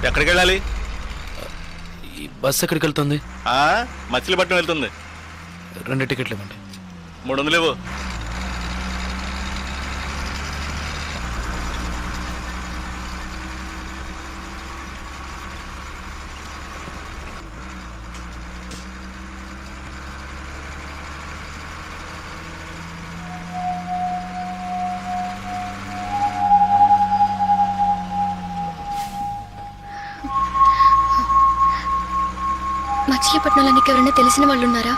ఎక్కడికి వెళ్ళాలి? ఈ బస్ ఎక్కడికి వెళ్తుంది? మచిలీపట్నం వెళ్తుంది. 2 టికెట్లు ఇవ్వండి. 300 ఇవ్వు. మచిలీపట్నంలో నీకు ఎవరైనా తెలిసిన వాళ్ళు ఉన్నారా?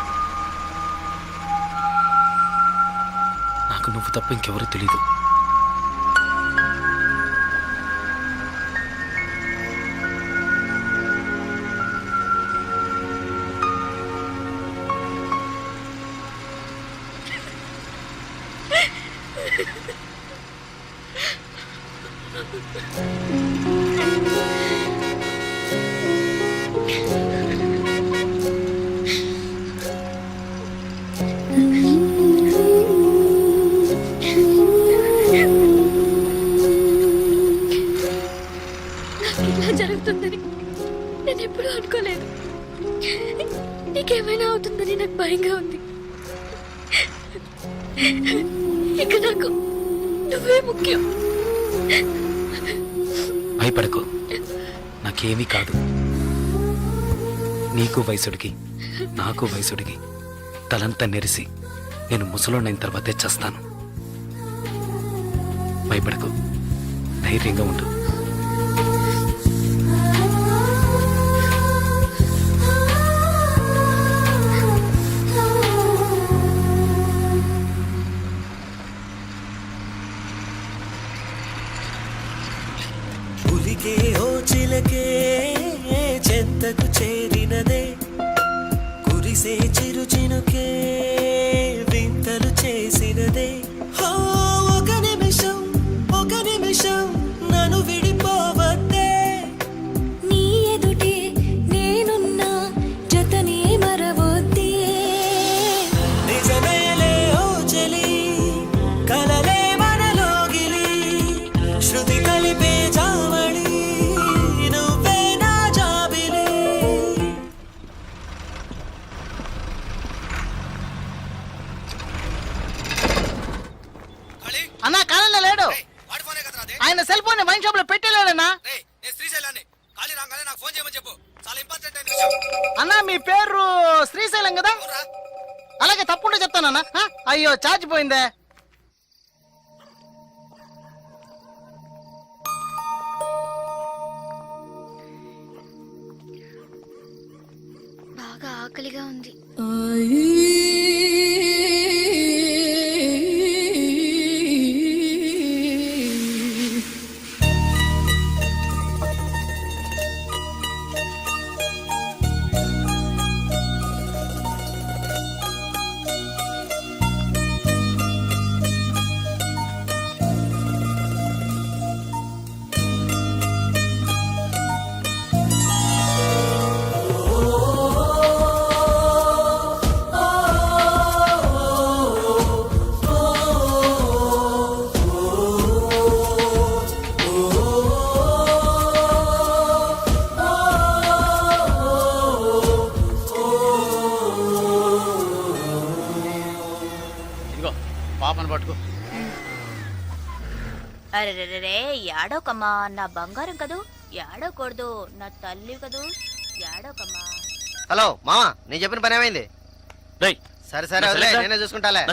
నాకు నువ్వు తప్ప ఇంకెవరూ తెలీదు. ఇలా జరుగుతుందని నేను ఎప్పుడూ అనుకోలేదు. నీకేమైనా అవుతుందని నాకు భయంగా ఉంది. ఇక నాకు నువ్వే ముఖ్యం. భయపడకు, నాకేమీ కాదు. నీకు వయసుడికి నాకు వయసుడికి తలంతా నెరిసి నేను ముసలోనైన తర్వాతే చేస్తాను. భయపడకు, ధైర్యంగా ఉండు. పులికే ఓ చిలకే చెంతకు చేరినదే, కురిసే చిరు చినుకే వింతలు చేసినదే. ఒక నిమిషం నన్ను విడిపోవద్దే. నీ ఎదుటే నేనున్నా జతనే మరవొద్దే. నిజమేలే ఓ చెలి, కలలే మనలోగిలి, శృతి కలిపే జావళి నువ్వే నా జాబిలి. అన్నా కాలంలో లేడు. ఆయన సెల్ ఫోన్ వైన్ షాప్ లో పెట్టలేడన్నా. అన్నా మీ పేరు శ్రీశైలం కదా? అలాగే తప్పుంటే చెప్తానన్నా. అయ్యో ఛార్జ్ పోయిందే. బాగా ఆకలిగా ఉంది. పాపను పట్టుకో. అరే యాడోకమ్మా, నా బంగారం కదూ, యాడోకూడదు, నా తల్లి కదూ, యాడోకమ్మా. హలో మామా, నేను చెప్పిన పని ఏమైంది? సరే సరే వదిలే, నేనే చూసుకుంటాలే.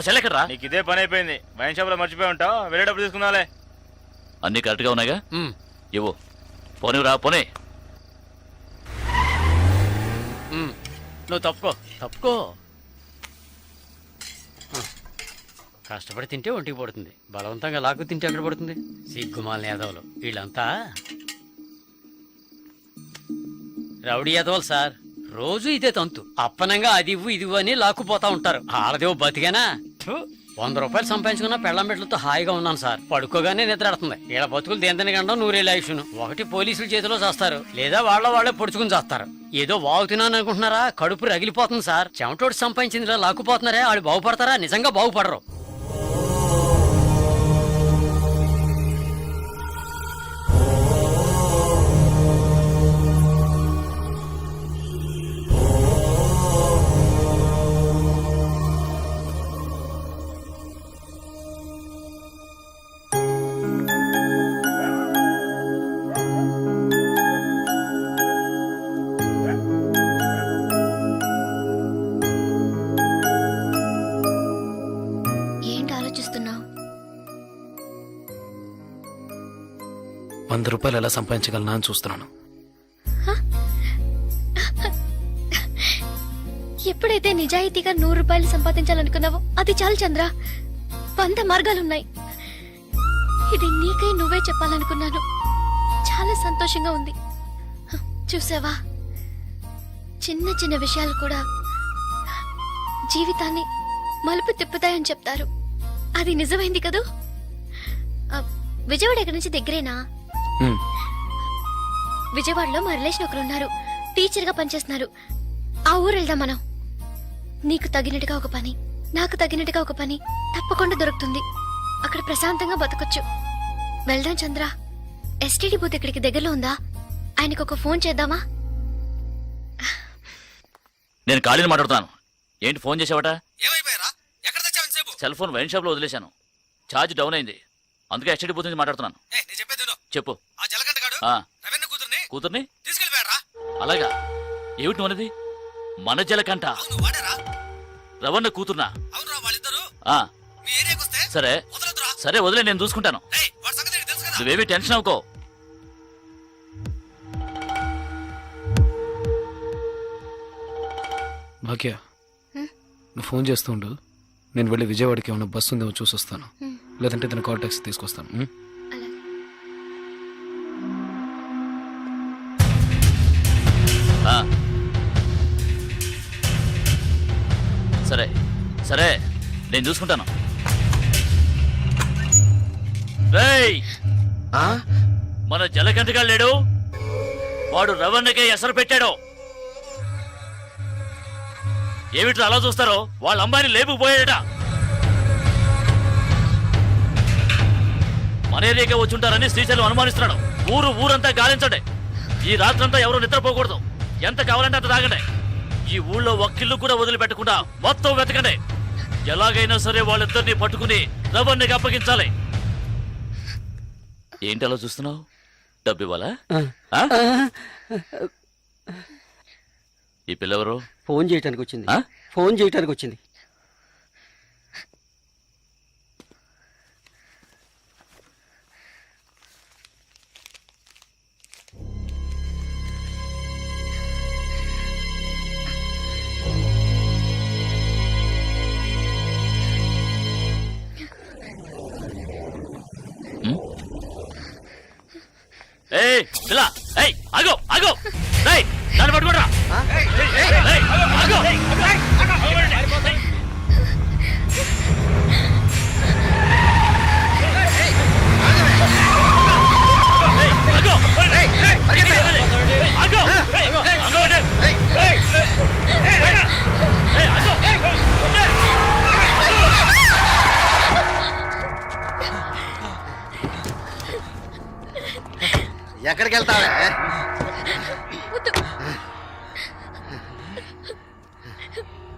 నీకు ఇదే పని అయిపోయింది. వైన్ షాప్ లో మర్చిపోయి ఉంటావు, వెళ్ళేటప్పుడు తీసుకున్నాలే. అన్ని కరెక్ట్ గా ఉన్నాయిగా? ఇవ్వు. పోనీ రా, పోనీ. నువ్వు తప్పుకో. కష్టపడి తింటే ఒంటికి పడుతుంది, బలవంతంగా లాక్కు తింటే ఎక్కడ పడుతుంది? సిగ్గుమాలిన యాదవులు వీళ్ళంతా రౌడీ యాదవులు సార్. రోజు ఇదే తంతు, అప్పనంగా అది ఇవ్వు ఇది అని లాక్కుపోతా ఉంటారు. ఆడదేవో బతికేనా? 100 రూపాయలు సంపాదించుకున్న పెళ్ళం బిడ్డలతో హాయిగా ఉన్నాను సార్. పడుకోగానే నిద్రాడుతుంది. వీళ్ళ బతుకులు దేంతని గండం 100 ఆయుష్ను. ఒకటి పోలీసుల చేతిలో చేస్తారు, లేదా వాళ్ళే పొడుచుకుని చేస్తారు. ఏదో వాగుతున్నాను అనుకుంటున్నారా? కడుపు రగిలిపోతుంది సార్. చెమటోడు సంపాదించిందిలా లాక్కుపోతున్నారే, వాళ్ళు బాగుపడతారా? నిజంగా బాగుపడరు. రూపాయలు ఎలా సంపాదించగలనా అని చూస్తున్నాను. ఎప్పుడైతే నిజాయితీగా 100 రూపాయలు సంపాదించాలనుకున్నావో అది చాలు చంద్ర. 100 మార్గాలున్నాయి. ఇది నీకై నువ్వే చెప్పాలనుకున్నాను. చాలా సంతోషంగా ఉంది. చూసావా, చిన్న చిన్న విషయాలు కూడా జీవితాన్ని మలుపు తిప్పుతాయని చెప్తారు. అది నిజమైంది కదూ. విజయవాడ ఎక్కడి నుంచి దగ్గరేనా? ఉమ్, విజయవాడలో మా రిలేషన్ ఒకరు ఉన్నారు. టీచర్ గా పనిచేస్తున్నారు. ఆ ఊరు వెళ్దాం మనం. నీకు తగినట్టుగా ఒక పని, నాకు తగినట్టుగా ఒక పని తప్పకుండా దొరుకుతుంది. అక్కడ ప్రశాంతంగా బతకొచ్చు. వెళ్దాం చంద్ర. ఎస్టీడీ బూత్ ఇక్కడికి దగ్గరలో ఉందా? ఆయనకు ఒక ఫోన్ చేద్దామా? నేను ఖాళీని మాట్లాడుతాను. ఏంటి ఫోన్ చేసావట? ఏమైపోయారా? ఎక్కడ తెచ్చావు సేపు? సెల్ ఫోన్ వైన్ షాప్ లో వదిలేశాను. ఛార్జ్ డౌన్ అయింది. అందుకే ఎస్టీడీ బూత్ నుంచి మాట్లాడుతున్నాను. నేను చెప్పేది విను. చెప్పు. ఆ జలగంటగాడు ఆ, రవీంద్ర కూతుర్ని తీసుకెళ్ళిపోయారా? అలాగా? ఏమిటి నువ్వనేది? మన జలకంట అవును వాడారా? రవణ కూతుర్నా? అవునురా, వాళ్ళిద్దరు ఆ, మీ ఏరియాకి వస్తే సరే వదలొద్దురా. సరే వదిలే, నేను చూసుకుంటాను. ఏయ్, వాడి సంగతి నీకు తెలుసు కదా. నువ్వేమీ టెన్షన్ అవ్వకో. భాగ్య, నువ్వు ఫోన్ చేస్తూ ఉండు. నేను వెళ్ళి విజయవాడకి ఏమైనా బస్సు ఉందేమో చూసి వస్తాను. లేదంటే తన కాల్ టాక్సీ తీసుకొస్తాను. ఉమ్? ఆ. సరే సరే, నేను చూసుకుంటాను. రేయ్, మన జలకంటగా లేడు, వాడు రవణకే ఎసరు పెట్టాడు. ఏమిట్రా అలా చూస్తారో? వాళ్ళ అమ్మాయిని లేపుకుపోయాడట. మన ఏరియాకే వచ్చుంటారని శ్రీశైలం అనుమానిస్తున్నాడు. ఊరంతా గాలించండి. ఈ రాత్రంతా ఎవరు నిద్రపోకూడదు. ఎంత కావాలంటే అంత తాగండి. ఈ ఊళ్ళో ఒక్కిల్లు కూడా వదిలిపెట్టకుండా మొత్తం వెతకండి. ఎలాగైనా సరే వాళ్ళిద్దరిని పట్టుకుని రవణ్ణికి అప్పగించాలి. ఏంటి అలా చూస్తున్నావు? డబ్బు ఇవ్వాలా? ఆ? ఈ పిల్లెవరు? ఫోన్ చేయడానికి వచ్చింది. ఆ? ఫోన్ చేయడానికి వచ్చింది. ఏయ్ పిల్ల, ఏయ్ ఆగో ఆగో, ఏయ్ దాన్ని పట్టుకోరా. ఏయ్ ఆగో. ఎక్కడికి వెళ్తావే?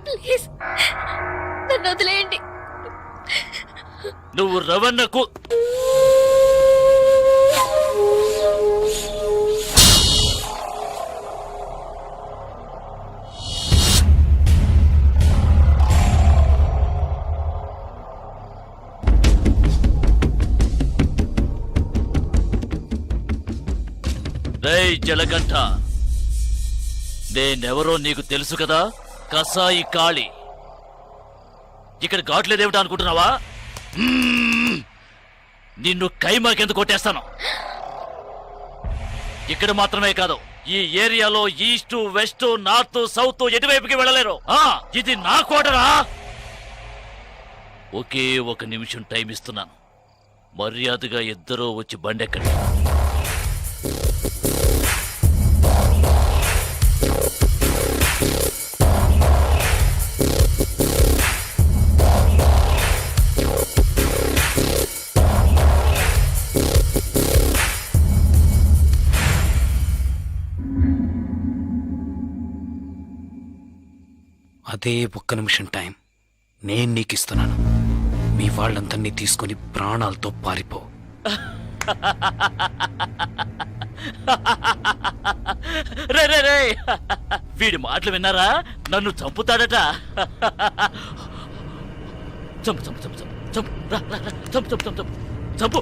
ప్లీజ్ నన్ను వదిలేయండి. నువ్వు రవణకు రేయ్ జలగంట, నేనెవరో నీకు తెలుసు కదా? కసాయి కాళి. ఇక్కడ ఘాట్లేదేమిటా అనుకుంటున్నావా? నిన్ను కైమాకెందుకు కొట్టేస్తాను. ఇక్కడ మాత్రమే కాదు, ఈ ఏరియాలో ఈస్ట్ వెస్ట్ నార్త్ సౌత్ ఎటువైపుకి వెళ్ళలేరు. ఇది నా కోటరా. ఒకే 1 నిమిషం టైం ఇస్తున్నాను. మర్యాదగా ఇద్దరూ వచ్చి బండెక్కండి. అదే 1 నిమిషం టైం నేను నీకు ఇస్తున్నాను. మీ వాళ్ళందరినీ తీసుకుని ప్రాణాలతో పారిపో. రే రే రే, వీడి మాటలు విన్నారా? నన్ను చంపుతాడట. చంపు చంపు చంపు చంపు చంపు, రా రా రా, చంపు చంపు చంపు చంపు. చంపు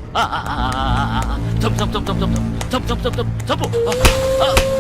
చంపు చంపు చంపు చంపు చంపు చంపు చంపు చంపు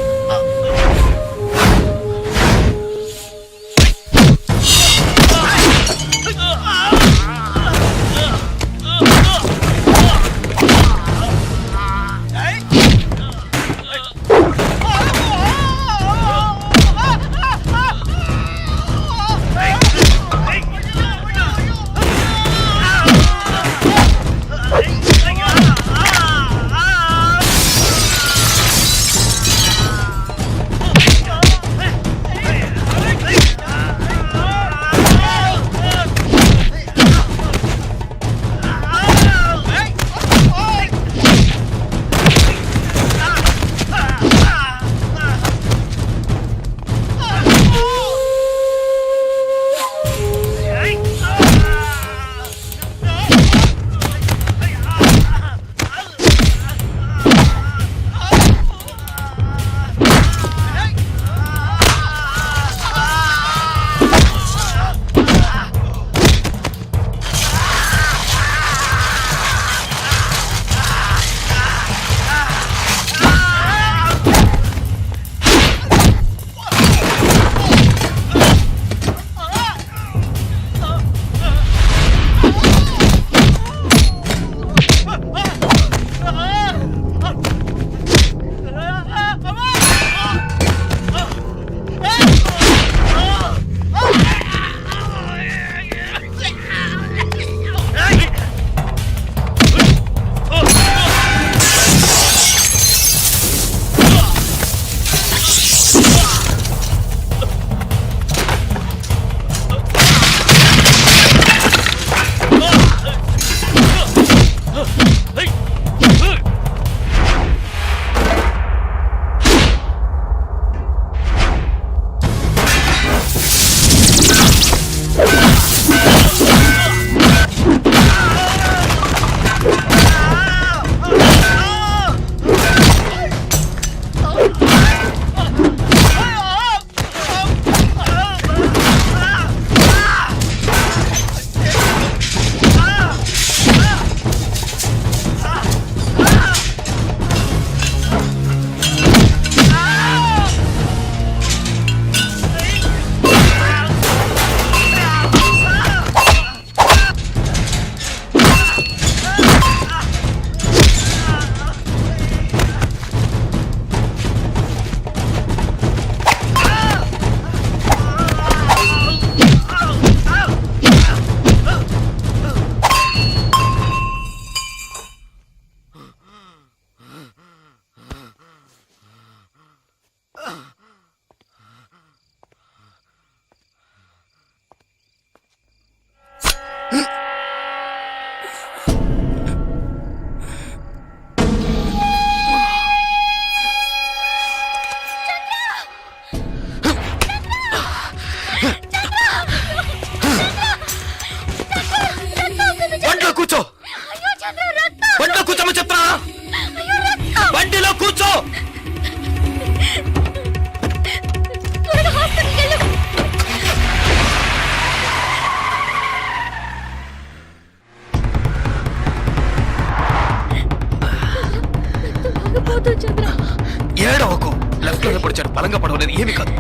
ఏడవకు. లెఫ్ట్ లోనే పడిచాడు, బలంగా పడవలేదు, ఏమి కాదు.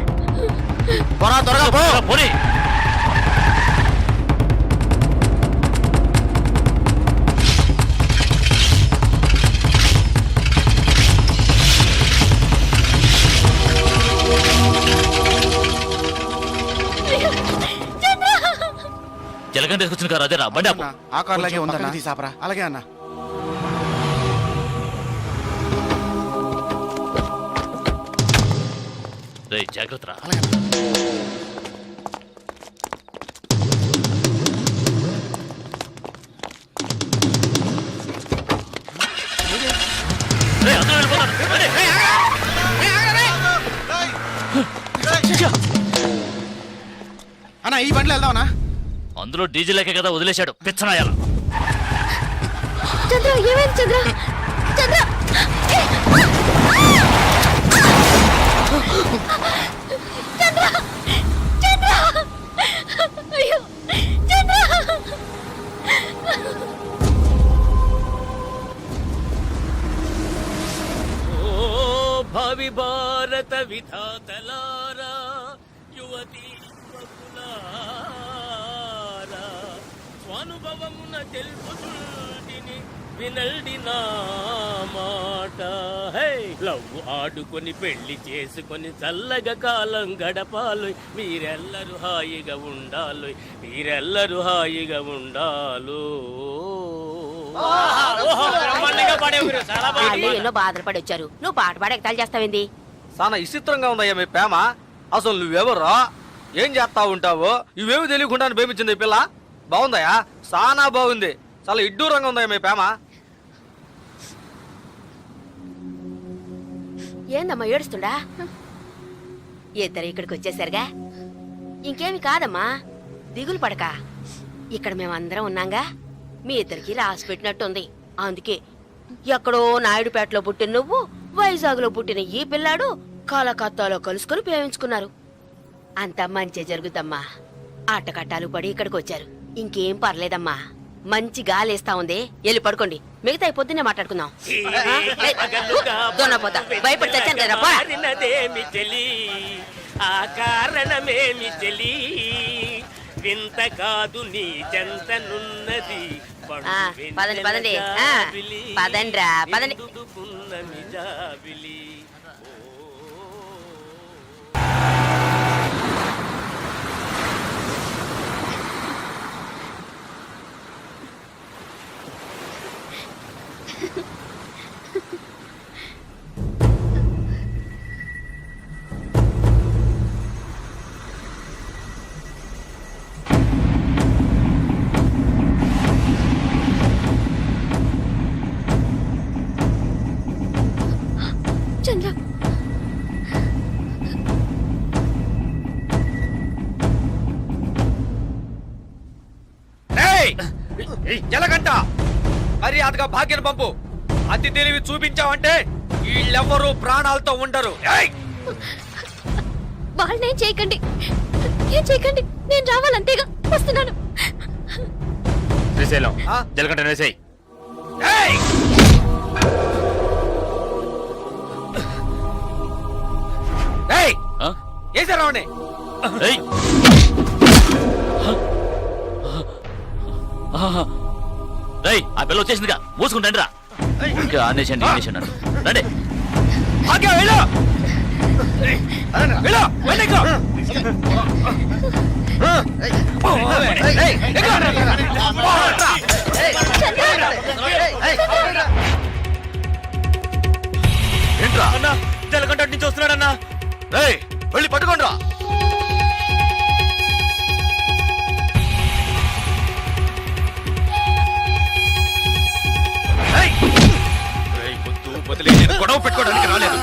త్వరగా పోనీ. జలగం తీసుకొచ్చిన కారు అదేరా, బండి ఆపు. ఆ కార్ లాగే ఉందన్నా, తీసాపరా. అలాగే అన్న. రేయ్, జాగ్రత్త రా. రేయ్, అందరూ వెళ్ళిపోతారు. రండి. అన్న ఈ బండిలో వెళ్దామన్నా? అందులో డీజిల్ లేకే కదా వదిలేశాడు పిచ్చనాయాల. చంద్ర ఏమైంది? చంద్ర చంద్ర చంద్ర చంద్ర అయ్యో చంద్ర జగత విధాతలారా యువతీ యువకులారా స్వానుభవమున తెలుపుతుంటిని వినల్డి నా మాట. హే లవ్ ఆడుకొని పెళ్లి చేసుకొని చల్లగా కాలం గడపాలు, మీరెల్లరూ హాయిగా ఉండాలి, మీరెల్లరూ హాయిగా ఉండాలు. వాళ్ళు ఎన్నో బాధలు పడి వచ్చారు, నువ్వు పాట పాడే ఎగతాళి చేస్తావేంది? చాలా విచిత్రంగా ఉందయ్యా మీ ప్రేమ. అసలు నువ్వెవరో ఏం చేస్తా ఉంటావో ఇవేమి తెలియకుండా ప్రేమించింది ఈ పిల్ల. బాగుందయ్యా, చాలా బాగుంది. చాలా ఇడ్డూరంగా ఉందయ్యా మీ ప్రేమ. ఏందమ్మా ఏడుస్తుండా? ఇద్దరు ఇక్కడికి వచ్చేసరిగా ఇంకేమి కాదమ్మా, దిగులు పడక. ఇక్కడ మేమందరం ఉన్నాగా, మీ ఇద్దరికి రాసి పెట్టినట్టుంది. అందుకే ఎక్కడో నాయుడుపేటలో పుట్టిన నువ్వు, వైజాగ్ లో పుట్టిన ఈ పిల్లాడు కలకత్తాలో కలుసుకుని ప్రేమించుకున్నారు. అంతా మంచి జరుగుతమ్మా. ఆటకట్టాలు పడి ఇక్కడికి వచ్చారు. ఇంకేం పర్లేదమ్మా, మంచి గాలేస్తా ఉంది. వెళ్ళి పడుకోండి, మిగతా పొద్దున్నే మాట్లాడుకుందాం. దొన్నపోతా భయపడి చచ్చాను కదా. మారినదేమి చెలి, ఆ కారణమేమి చెలి, వింత కాదు నీ చెంతనున్నది. పదండి పదండి, పదండ్రా పదండి. చంద్ర, ఎలాగంట మర్యాదగా భాగ్యం పంపు. అతి తెలివి చూపించావంటే వీళ్ళెవ్వరూ ప్రాణాలతో ఉండరు. వాళ్ళనేం చేయకండి, ఏం చేయకండి. నేను రావాలంతేగా, వస్తున్నాను. శ్రీశైలం జలకంట వేసేయ్. ఏసారావనే ఆ పిల్ల వచ్చేసిందిగా, మూసుకుంటాండి రా. ఇంకా ఆనేసండి రండి. ఏంట్రా అన్నా, జలకంట నుంచి వస్తున్నాడన్నా. వెళ్ళి పట్టుకోండి రా. నేను గొడవ పెట్టుకోవడానికి రాలేదు.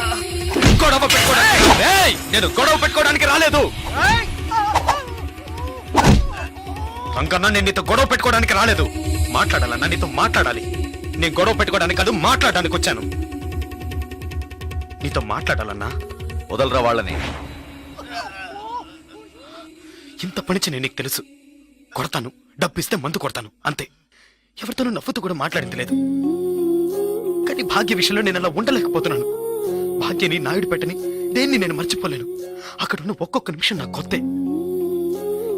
నేను గొడవ పెట్టుకోవడానికి రాలేదు. అంకన్నా, నేను నీతో గొడవ పెట్టుకోవడానికి రాలేదు. మాట్లాడాలన్నా నీతో మాట్లాడాలి. నేను గొడవ పెట్టుకోవడానికి కాదు, మాట్లాడడానికి వచ్చాను. నీతో మాట్లాడాలన్నా. వదలరా వాళ్ళని. ఇంత పనిచి నేను నీకు తెలుసు. కొడతాను, డబ్బిస్తే మందు కొడతాను, అంతే. ఎవరితోనూ నవ్వుతూ కూడా మాట్లాడింది లేదు. కానీ భాగ్య విషయంలో నేను అలా ఉండలేకపోతున్నాను. భాగ్యని, నాయుడుపేటని, దేన్ని నేను మర్చిపోలేను. అక్కడున్న ఒక్కొక్క నిమిషం నాకు కొత్తే.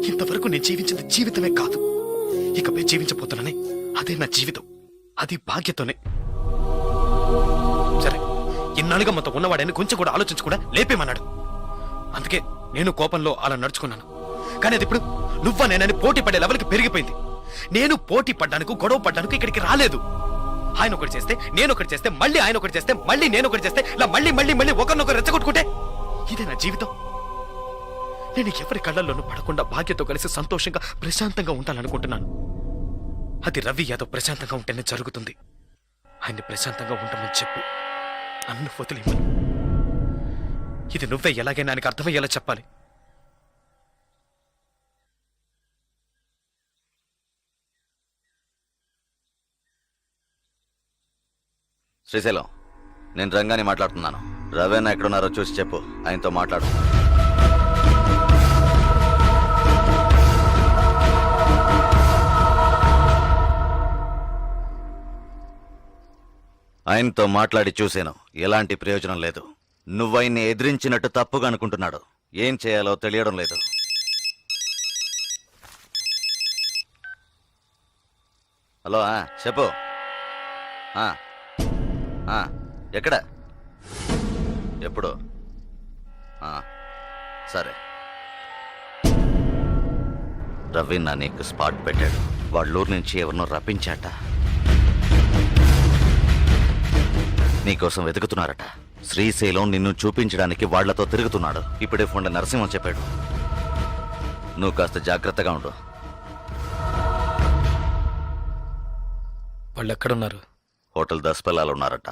ఇంతవరకు నేను జీవించింది జీవితమే కాదు, ఇకపై జీవించబోతున్నానే అదే నా జీవితం. అది భాగ్యతోనే. సరే, ఇన్నాళ్ళుగా మొత్తం ఉన్నవాడని కొంచెం కూడా ఆలోచించకుండా లేపేమన్నాడు. అందుకే నేను కోపంలో అలా నడుచుకున్నాను. కానీ అది ఇప్పుడు నువ్వా నేనని పోటీ పడే లెవెల్కి పెరిగిపోయింది. నేను పోటీ పడ్డానికి, గొడవ పడ్డానికి ఇక్కడికి రాలేదు. ఆయన ఒకటి చేస్తే, నేను ఒకటి చేస్తే, మళ్ళీ ఆయన ఒకటి చేస్తే, మళ్ళీ నేను ఒకటి చేస్తే, ఇలా మళ్ళీ మళ్ళీ మళ్ళీ ఒకరినొకరు రెచ్చగొట్టుకుంటే ఇదే నా జీవితం. నేను ఎవరి కళ్ళల్లోనూ పడకుండా భాగ్యతో కలిసి సంతోషంగా, ప్రశాంతంగా ఉండాలనుకుంటున్నాను. అది రవి యాదవ్ ప్రశాంతంగా ఉంటేనే జరుగుతుంది. ఆయన్ని ప్రశాంతంగా ఉండమని చెప్పు, నన్ను వదిలేమని. ఇది నువ్వే ఎలాగైనా ఆయనకు అర్థమయ్యేలా చెప్పాలి. శ్రీశైలం, నేను రంగాని మాట్లాడుతున్నాను. రవేనా ఎక్కడున్నారో చూసి చెప్పు, ఆయనతో మాట్లాడు. ఆయనతో మాట్లాడి చూశాను, ఎలాంటి ప్రయోజనం లేదు. నువ్వైన్ని ఎదిరించినట్టు తప్పుగా అనుకుంటున్నాడు. ఏం చేయాలో తెలియడం లేదు. హలో చెప్పు. ఎక్కడ? ఎప్పుడు? సరే. రవి నా నీకు స్పాట్ పెట్టాడు. వాళ్ళూరు నుంచి ఎవరినో రప్పించాట. నీకోసం వెతుకుతున్నారట. శ్రీశైలం నిన్ను చూపించడానికి వాళ్లతో తిరుగుతున్నాడు. ఇప్పుడే ఫోన్లో నరసింహం చెప్పాడు. నువ్వు కాస్త జాగ్రత్తగా ఉండు. వాళ్ళు ఎక్కడున్నారు? హోటల్ దస్పల్లాలు ఉన్నారట.